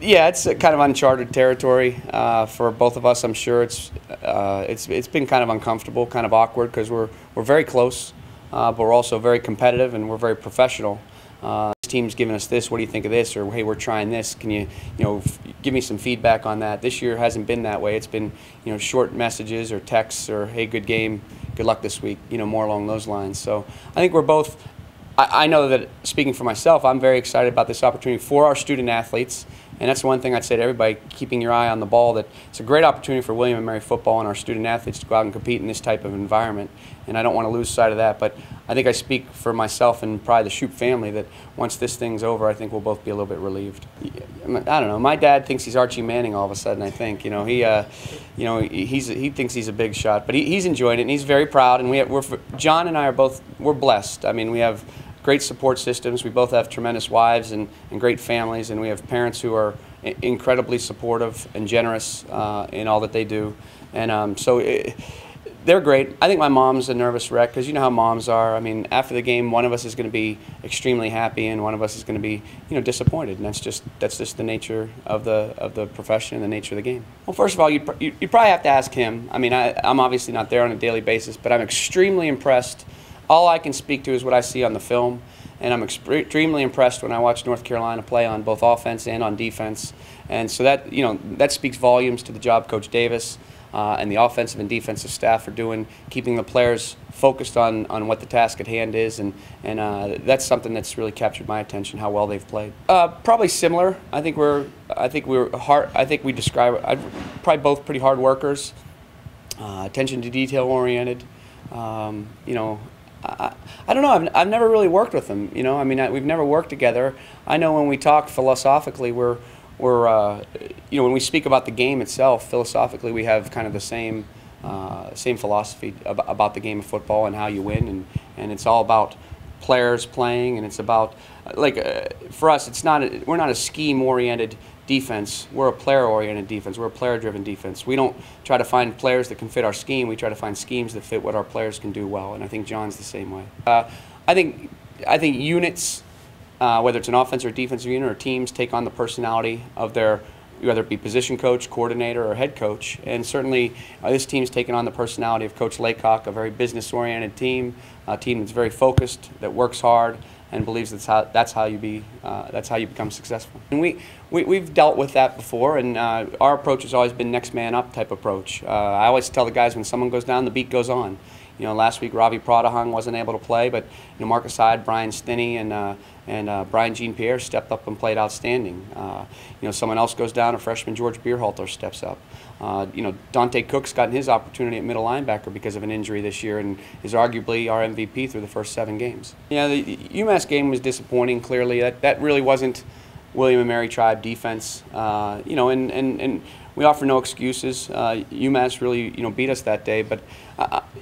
Yeah, it's kind of uncharted territory for both of us. I'm sure it's been kind of uncomfortable, kind of awkward because we're very close, but we're also very competitive and we're very professional. This team's giving us this. What do you think of this? Or hey, we're trying this. Can you give me some feedback on that? This year hasn't been that way. It's been short messages or texts or hey, good game, good luck this week. More along those lines. So I think we're both. I know that speaking for myself, I'm very excited about this opportunity for our student athletes. And that's one thing I'd say to everybody, keeping your eye on the ball, that it's a great opportunity for William & Mary football and our student athletes to go out and compete in this type of environment. And I don't want to lose sight of that. But I think I speak for myself and probably the Shoop family that once this thing's over, I think we'll both be a little bit relieved. I don't know. My dad thinks he's Archie Manning all of a sudden, I think. He thinks he's a big shot. But he's enjoying it, and he's very proud. And John and I are both, we're blessed. I mean, we have great support systems. We both have tremendous wives and great families, and we have parents who are incredibly supportive and generous in all that they do. And they're great. I think my mom's a nervous wreck because you know how moms are. I mean, after the game, one of us is going to be extremely happy, and one of us is going to be disappointed. And that's just the nature of the profession and the nature of the game. Well, first of all, you probably have to ask him. I mean, I'm obviously not there on a daily basis, but I'm extremely impressed. All I can speak to is what I see on the film, and I'm extremely impressed when I watch North Carolina play on both offense and on defense. And so that speaks volumes to the job Coach Davis and the offensive and defensive staff are doing, keeping the players focused on what the task at hand is, and that's something that's really captured my attention, how well they've played. Probably similar. I think we describe probably both pretty hard workers, attention to detail oriented. I don't know. I've never really worked with them. I mean, we've never worked together. I know when we talk philosophically, when we speak about the game itself, philosophically, we have kind of the same philosophy about the game of football and how you win, and it's all about players playing, and it's about for us, we're not a scheme-oriented defense. We're a player-oriented defense. We're a player-driven defense. We don't try to find players that can fit our scheme. We try to find schemes that fit what our players can do well, and I think John's the same way. I think units, whether it's an offense or defensive unit or teams, take on the personality of their, whether it be position coach, coordinator, or head coach. And certainly this team's taken on the personality of Coach Laycock, a very business-oriented team, a team that's very focused, that works hard, and believes that's how you become successful. And we've dealt with that before, and our approach has always been next man up type approach. I always tell the guys, when someone goes down, the beat goes on. Last week Ravi Pradahang wasn't able to play, but Marcus Hyde, Brian Stinney, and Brian Jean-Pierre stepped up and played outstanding. Someone else goes down, a freshman George Beerhalter steps up. Dante Cook's gotten his opportunity at middle linebacker because of an injury this year and is arguably our MVP through the first 7 games. Yeah, the UMass game was disappointing, clearly. That really wasn't William & Mary Tribe defense. And we offer no excuses. UMass really beat us that day, but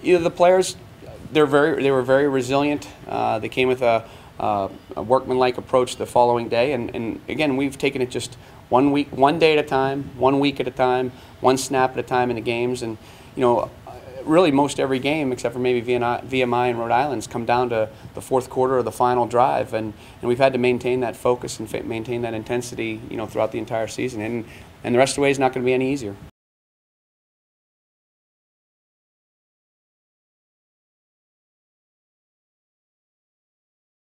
the players, they were very resilient. They came with a workmanlike approach the following day, and again, we've taken it just one day at a time, 1 week at a time, one snap at a time in the games, and really most every game except for maybe VMI and Rhode Island's come down to the fourth quarter or the final drive, and we've had to maintain that focus and maintain that intensity throughout the entire season, and the rest of the way is not going to be any easier.